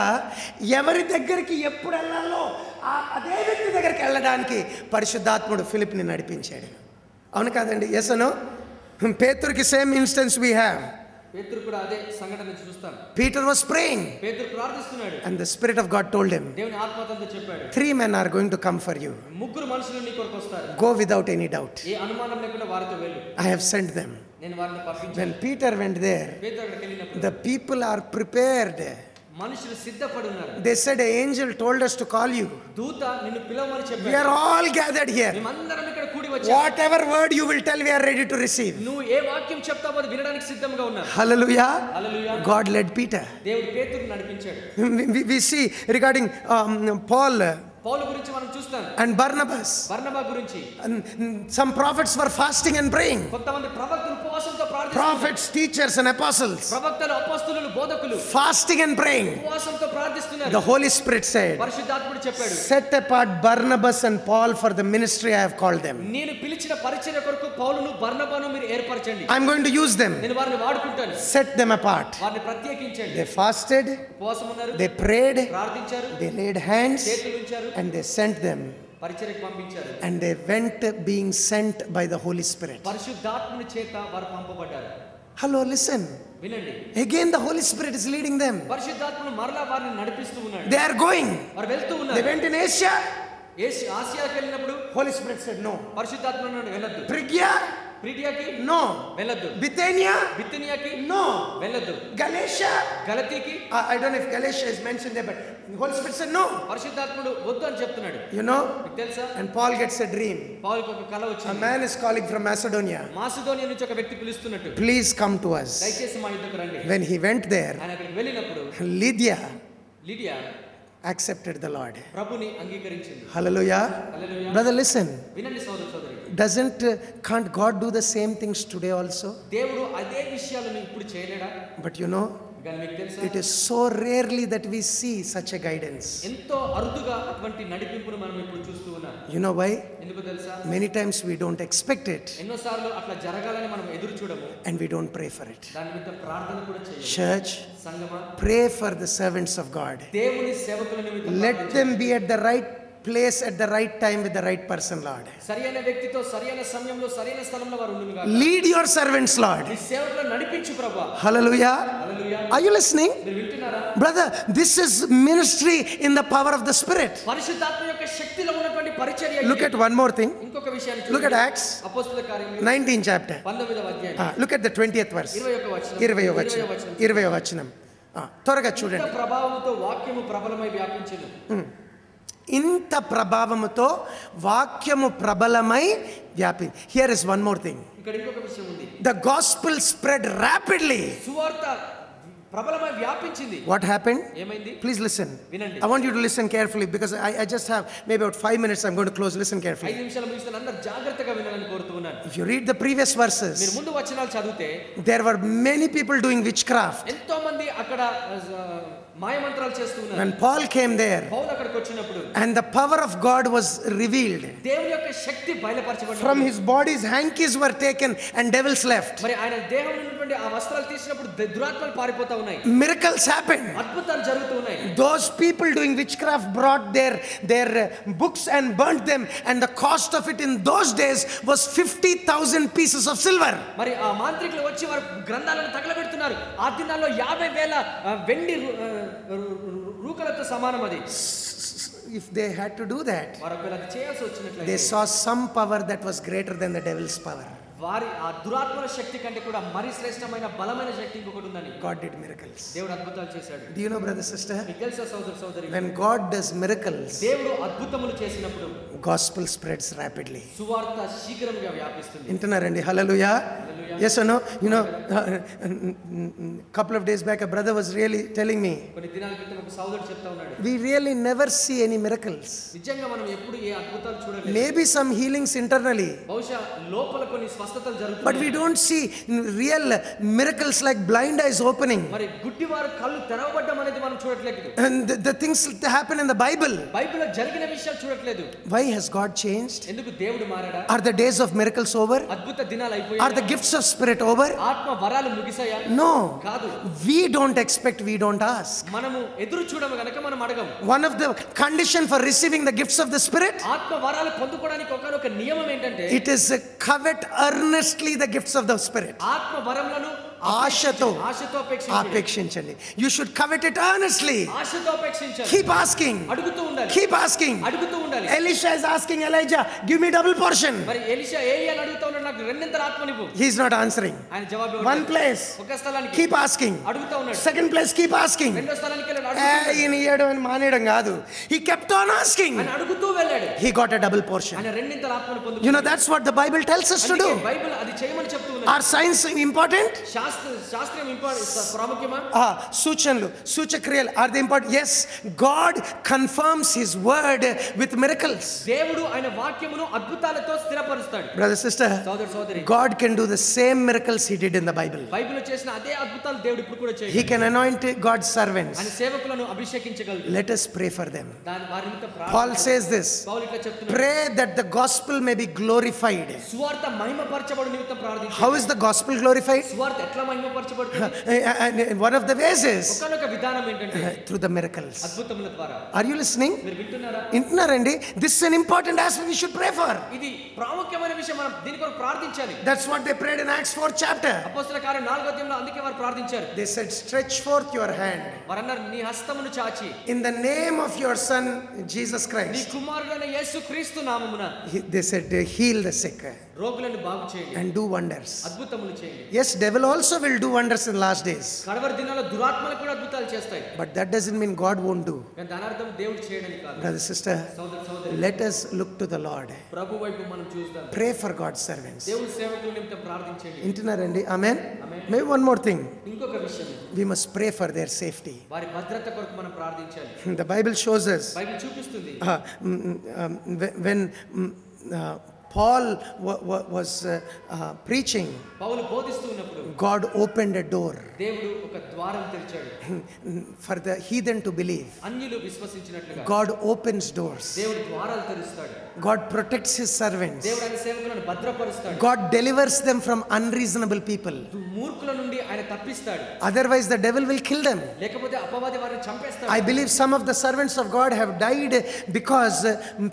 ఎవరి దగ్గరికి ఎప్పుడు వెళ్ళాలో అదే వ్యక్తి దగ్గరికి వెళ్ళడానికి పరిశుద్ధాత్ముడు ఫిలిప్ని నడిపించాడు. అవును కాదండి? Yes no? పేతురుకి సేమ్ ఇన్స్టెన్స్ వీ హ్యావ్. పేతురు కూడా అదే సంఘటన చూస్తాం. Peter was praying, పేతురు ప్రార్థిస్తున్నాడు, and the Spirit of God told him, దేవుని ఆత్మ అతనితో చెప్పాడు, 3 men are going to come for you. ముగ్గురు మనుషులు నీ కొరకు వస్తారు. Go without any doubt. ఏ అనుమానం లేకుండా వారితో వెళ్ళు. I have sent them. నేను వారిని పంపించాను. When Peter went there, పేతురు అక్కడికి వెళ్ళినప్పుడు the people are prepared. మనుషులు సిద్ధపడి ఉన్నారు. They said, an angel told us to call you. దూత నిన్ను పిలవమని చెప్పాడు. We are all gathered here. మేమందరం ఇక్కడ కూడి వచ్చాము. Whatever word you will tell, we are ready to receive. నువ్వు ఏ వాక్యం చెప్తావో అది వినడానికి సిద్ధంగా ఉన్నాం. Hallelujah. Hallelujah. God led Peter. దేవుడు పేతురుని నడిపించాడు. We see regarding Paul, పౌలు గురించి మనం చూస్తాం. And Barnabas. బర్నబా గురించి. And some prophets were fasting and praying. కొంతమంది ప్రవక్తలు ఉపవాసంతో ప్రార్థిస్తున్నారు. Prophets, teachers and apostles. ప్రవక్తలు, అపోస్తలులు, బోధకులు Fasting and praying. ఉపవాసంతో ప్రార్థిస్తున్నారు. The Holy Spirit said, పరిశుద్ధాత్ముడు చెప్పాడు, set apart Barnabas and Paul for the ministry I have called them. నేను పిలిచిన పరిచర్య కొరకు పౌలును బర్నబాను మీరు ఏర్పరచండి. I'm going to use them. నేను వారిని వాడుకుంటాను. Set them apart. వారిని ప్రత్యేకించండి. They fasted, ఉపవాసం ఉన్నారు, they prayed, ప్రార్థించారు, they laid hands, చేతులు ఉంచారు, and they sent them. పరిచర్యకు పంపించారు. And they went being sent by the Holy Spirit. పరిశుద్ధాత్ముని చేత వారు పంపబడ్డారు. Hello, listen. వినండి. Again the Holy Spirit is leading them. పరిశుద్ధాత్ముడు మరలా వారిని నడిపిస్తూ ఉన్నాడు. They are going. వారు వెళ్తూ They ఉన్నారు. went in Asia. ఆసియాకి వెళ్ళినప్పుడు Holy Spirit said no. పరిశుద్ధాత్ముడు వెళ్ళొద్దు. Phrygia? ఫ్రీగియాకి No. వెళ్ళొద్దు. Bithynia? బిథినియాకి No. వెళ్ళొద్దు. Galatia? గలతీకి I don't know if Galatia is mentioned there, but the Holy Spirit said no. పరిశుద్ధాత్ముడు వద్దు అని చెప్తున్నాడు. You know? మీకు తెలుసా? And Paul gets a dream. పౌలుకు ఒక కల A వచ్చింది. man is calling from Macedonia. Macedonia నుంచి ఒక వ్యక్తి పిలుస్తున్నట్టు, Please come to us. దయచేసి మా యుద్ధకు రండి. When he went there, ఆయన అక్కడికి వెళ్ళినప్పుడు Lydia Lydia accepted the Lord. ప్రభుని అంగీకరించింది. Hallelujah. హల్లెలూయా. Brother, listen. వినండి సోదర సోదరి, Can't God do the same things today also? దేవుడు అదే విషయాలను ఇప్పుడు చేయలేడా? But you know, కానీ మీకు తెలుసా, it is so rarely that we see such a guidance. ఎంతో అరుదుగా అటువంటి నడిపింపును మనం ఇప్పుడు చూస్తూ ఉన్నాం. You know why? ఎందుకు తెలుసా? Many times we don't expect it ఎన్నోసార్లు అట్లా జరగాలని మనం ఎదురు చూడము, and we don't pray for it. దాని మీద ప్రార్థన కూడా చేయము. Church, సంగమా, pray for the servants of God. దేవుని సేవకుల నిమిత్తం Let them be at the right place at the right time with the right person, Lord. సరైన వ్యక్తితో సరైన సమయంలో సరైన స్థలంలో వారు ఉండును గాక. Lead your servants, Lord. నీ సేవకులను నడిపించు ప్రభువా. Hallelujah. Hallelujah. Are you listening? మీరు వింటున్నారా? Brother, this is ministry in the power of the Spirit. పరిశుద్ధాత్మ యొక్క శక్తిలో ఉన్నటువంటి పరిచర్య. Look at one more thing. ఇంకొక విషయాన్ని Look చూడండి. at Acts అపోస్తలుల కార్యములు 19th chapter. 19వ అధ్యాయం Look at the 20th verse. 21వ వచనం. 20వ వచనం. 20వ వచనం. త్వరగా ఇంత చూడండి. ప్రభావముతో వాక్యము ప్రబలమై వ్యాపించెను. ఇంత ప్రభావముతో వాక్యము ప్రబలమై వ్యాపి. Here is one more thing. ఇక్కడ ఇంకొక విషయం ఉంది. The gospel spread rapidly. సువార్త ప్రబలమై వ్యాపించింది. What happened? ఏమైంది? Please listen. వినండి. I want you to listen carefully because I just have maybe about 5 minutes. I'm going to close. Listen 5 carefully. నిమిషాలు ముగిస్తాను, అందరూ జాగ్రత్తగా వినాలని కోరుతున్నాను. If you read the previous మీరు verses, ముందు వచనాలు చదివితే there were many people doing witchcraft. ఎంతో మంది అక్కడ మాయమంత్రాలు చేస్తూ ఉన్నారు. When Paul came there పౌలు అక్కడికి వచ్చినప్పుడు and the power of God was revealed, దేవుని యొక్క శక్తి బయలుపరచబడింది. from his body's hankies were taken and devils left. మరి ఆయన దేహం ఉన్నటువంటి ఆ వస్త్రాలు తీసినప్పుడు దురాత్మలు పారిపోతా ఉన్నాయి. Miracles happened. అద్భుతాలు జరుగుతూ ఉన్నాయి. Those people doing witchcraft brought their books and burnt them, and the cost of it in those days was 50,000 pieces of silver. మరి ఆ మాంత్రికులు వచ్చి వారి గ్రంథాలను తగలబెడుతున్నారు. ఆ దినాల్లో 50,000 వెండి రూకలతో సమానం అది. If they had to do that, వారు ఒకవేళ అది చేయాల్సి they వచ్చినట్లయితే saw some power that was greater than the devil's power. వారి ఆ దురాత్మల శక్తి కంటే కూడా మరి శ్రేష్టమైన బలమైన శక్తి ఇంకొకటి ఉందని. God did miracles. దేవుడు అద్భుతాలు చేశాడు. Do you know, brother, sister? మీకు తెలుసా సోదర సోదరి, When God does miracles, దేవుడు అద్భుతములు చేసినప్పుడు gospel spreads rapidly. సువార్త శీఘ్రంగా వ్యాపిస్తుంది. వింటున్నారండి? Hallelujah. Yes or no? You know, couple of days back a brother was really telling me, కొన్ని దినాల క్రితం ఒక సోదరుడు చెప్తా ఉన్నాడు, we really never see any miracles. నిజంగా మనం ఎప్పుడు ఏ అద్భుతాలు చూడలేదు. Maybe some healings internally, బహుశా లోపల కొన్ని స్వస్థతలు but we జరుగుతున్నాయి. don't see real miracles like blind eyes opening మరి గుడ్డివారు కళ్ళు తెరవబడ్డం అనేది మనం చూడట్లేదు. and the things that happen in the Bible. బైబిల్లో జరిగిన విషయాలు చూడట్లేదు. Why has God changed? ఎందుకు దేవుడు మారాడా? Are the days of miracles over? అద్భుత దినాలు Are అయిపోయాయి. the gifts of spirit over? ఆత్మ వరాలు ముగిసాయా? No. కాదు. We don't expect, we don't ask. మనము ఎదురు చూడము గనక మనం అడగము. One of the condition for receiving the gifts of the spirit, ఆత్మ వరాలు పొందుకోవడానికి ఒకనొక నియమం ఏంటంటే, it is covet earnestly the gifts of the spirit. ఆత్మ వరములను ఆశతో అపేక్షించాలి. అపేక్షించండి. You should covet it earnestly. ఆశతో అపేక్షించాలి. Keep asking. అడుగుతూ ఉండాలి. Keep asking. అడుగుతూ ఉండాలి. Elisha is asking Elijah, give me double portion. మరి ఎలీషా ఏలియాని అడుగుతా ఉన్నాడు, నాకు రెండింతల ఆత్మనివ్వు. He is not answering. ఆయన జవాబు One place, ఒక స్థలానికి keep asking. అడుగుతా ఉన్నాడు. Second place, keep asking. రెండో స్థలానికి వెళ్ళాడు, అడుగుతూ ఈయన ఇయ్యడం అని మానేయడం కాదు. He kept on asking. ఆయన అడుగుతూ వెళ్ళాడు. He got a double portion. ఆయన రెండింతల ఆత్మను పొందుకున్నాడు. You know, that's what the Bible tells us to do. Bible అది చేయమని చెప్తూ ఉంది. Are signs important? శాస్త్రం ప్రాముఖ్యమా? సూచనలు, సూచక్రియలు are the important. yes, God confirms his word with miracles. దేవుడు ఆయన వాక్యమును అద్భుతాలతో స్థిరపరుస్తాడు. Brother, sister, సోదర సోదరి, God can do the same miracles he did in the Bible. బైబిల్లో చేసిన అదే అద్భుతాలు దేవుడు ఇప్పుడు కూడా చేయగలడు. He can anoint God's servants. ఆయన సేవకులను అభిషేకించగలడు. Let us pray for them. వారి నిమిత్తం Paul says this, పౌలు ఇట్లా చెప్తున్నాడు, pray that the gospel may be glorified. సువార్త మహిమపరచబడు నిమిత్తం ప్రార్థించు. How is the gospel glorified? సువార్త ఎట్లా మహిమపరచబడుతుంది? And one of the ways is ఒక్కనొక విధానం ఏంటంటే through the miracles. అద్భుతముల ద్వారా. Are you listening? మీరు వింటున్నారా? వింటున్నారండి? This is an important aspect we should pray for. ఇది ప్రాముఖ్యమైన విషయం, మనం దీని కొరకు ప్రార్థించాలి. That's what they prayed in Acts 4th chapter. అపోస్తలుల కార్యం 4వ అధ్యాయంలో అందుకే వారు ప్రార్థించారు. They said, stretch forth your hand వారన్నారు, నీ హస్తమును చాచి in the name of your son Jesus నీ Christ. కుమారుడైన యేసుక్రీస్తు నామమున They said, heal the sick రోగులను బాగు చేయండి, and do wonders. అద్భుతములు చేయండి. Yes, devil also will do wonders in last days, కడవరి దినాల్లో దురాత్మలు కూడా అద్భుతాలు చేస్తాయి. but that doesn't mean God won't do. కానీ దాని అర్థం దేవుడు చేయడని కాదు. Brother, sister, సోదర సోదరి, let us look to the Lord. ప్రభు వైపు మనం చూద్దాం. Pray for God's servants. దేవుడి సేవకుల నిమిత్తం ప్రార్థించండి. వింటున్నారండి? Amen. Maybe one more thing, ఇంకొక విషయం, we must pray for their safety. వారి భద్రత కొరకు మనం ప్రార్థించాలి. The Bible shows us Bible చూపిస్తుంది, when Paul was preaching, పౌలు బోధిస్తూ ఉన్నప్పుడు God opened a door దేవుడు ఒక ద్వారం తెరిచాడు for the heathen to believe. అన్యులు విశ్వసించినట్లుగా God opens doors. దేవుడు ద్వారాలు తెరుస్తాడు. God protects his servants. దేవుడు ఆయన సేవకులను భద్రపరుస్తాడు. God delivers them from unreasonable people. మూర్ఖుల నుండి ఆయన తప్పిస్తాడు. Otherwise the devil will kill them. లేకపోతే అపవాది వారిని చంపేస్తాడు. I believe some of the servants of God have died because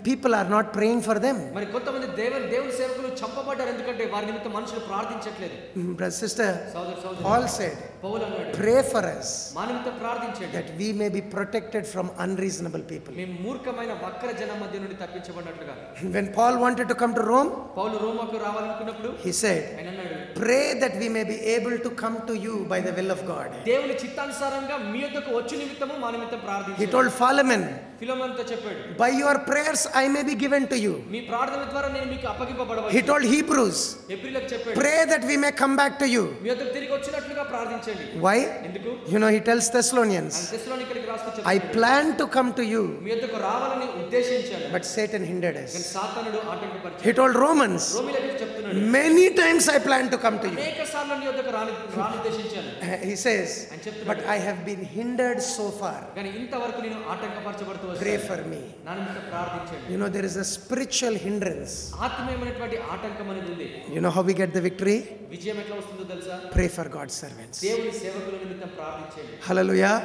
people are not praying for them. మరి కొంతమంది దేవుని సేవకులు చంపబడ్డారు ఎందుకంటే వారి నిమిత్తం మనుషులు ప్రార్థించట్లేదు. Brother, sister, సోదర సోదరి, Paul said, పౌలు అన్నాడు, pray for us మా నిమిత్తం ప్రార్థించండి, that we may be protected from unreasonable people. మేము మూర్ఖమైన వక్ర జనం మధ్య నుండి తప్పించబడినట్లుగా. When Paul wanted to come to Rome, Paul రోమాకు రావాలనుకున్నప్పుడు he said, ఆయన అన్నాడు, pray that we may be able to come to you by the will of God. దేవుని చిత్తానుసారంగా మీ యొద్దకు వచ్చు నిమిత్తము మా నిమిత్తం He ప్రార్థించండి. told Philemon, ఫిలోమోనుతో చెప్పాడు, by your prayers I may be given to you. మీ ప్రార్థన ద్వారా నేను మీకు అప్పగింపబడవచ్చు. He told Hebrews, హెబ్రీయులకు చెప్పాడు, pray that we may come back to you. మీ యొద్దకు తిరిగి వచ్చినట్లుగా ప్రార్థించండి. Why? ఎందుకు? You know, he tells Thessalonians, ఆయన తెస్సలోనికీయులకు రాస్తూ I చెప్పాడు, planned to come to you, మీ యొద్దకు రావాలని ఉద్దేశించాను, but Satan hindered కానీ us. సాతానుడు ఆటంకపరిచాడు. He told Romans, రోమీయులకు చెప్తున్నాడు, many times I planned to come to you. అనేక సార్లు నీ యొద్దకు రానుద్దేశించాను. He says, ఆయన చెప్తున్నాడు, but I have been hindered so far. కానీ ఇంతవరకు నేను ఆటంకపరచబడుతూ Pray వచ్చాను. for me. నా నిమిత్తం ప్రార్థించండి. You know, there is a spiritual hindrance. ఆత్మీయమైనటువంటి ఆటంకం అనేది ఉంది. You know how we get the victory? విజయం ఎట్లా వస్తుందో తెలుసా? Pray for God's servants. దేవుని సేవకుల నిమిత్తం ప్రార్థించండి. Hallelujah.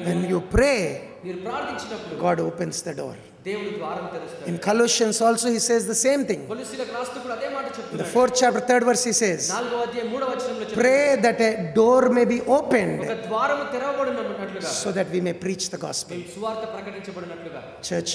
When you pray, మీరు ప్రార్థించినప్పుడు God opens the door. దేవుడు ద్వారం తెరుస్తాడు. In Colossians also he says the same thing. కొలస్సీయులకు రాస్తూ కూడా అదే మాట In the చెప్తున్నాడు. 4th chapter 3rd verse he says, 4వ అధ్యాయం 3వ వచనంలో చెప్తున్నాడు, pray that a door may be ఒక opened ద్వారము తెరవబడినట్లుగా so that we may preach the gospel. మేము సువార్త ప్రకటించబడినట్లుగా. Church,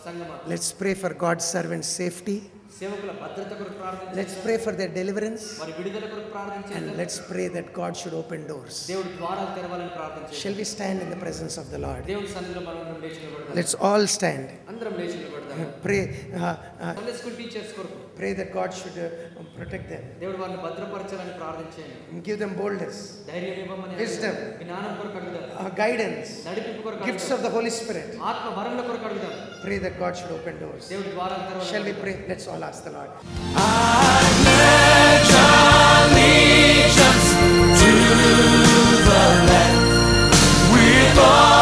సంగమా, let's pray for God's servants' safety. సేవకుల భద్రత కొరకు ప్రార్థించండి. Let's pray for their deliverance. వారి విడుదల కొరకు ప్రార్థించండి. And let's pray that God should open doors. దేవుడు ద్వారాలు తెరవాలని ప్రార్థించండి. Shall we stand in the presence of the Lord? దేవుని సన్నిధిలో మనం లేచి నిలబడదాం. Let's all stand. అందరం లేచి నిలబడదాం. Pray, సండే స్కూల్ టీచర్స్ కొరకు pray that God should protect them. దేవుడు వారిని భద్రపరచాలని ప్రార్థించండి. Give them boldness, ధైర్యం ఇవ్వమని, Wisdom. జ్ఞానం కొరకు అడుగుదాం, guidance, నడిపింపు కొరకు gifts అడుగుదాం, of the Holy Spirit. ఆత్మ వరముల కొరకు అడుగుదాం. Pray that God should open doors. దేవుడు ద్వారాలు తెరవాలని. Shall we pray? Let's all ask the Lord. I pledge allegiance to the land with all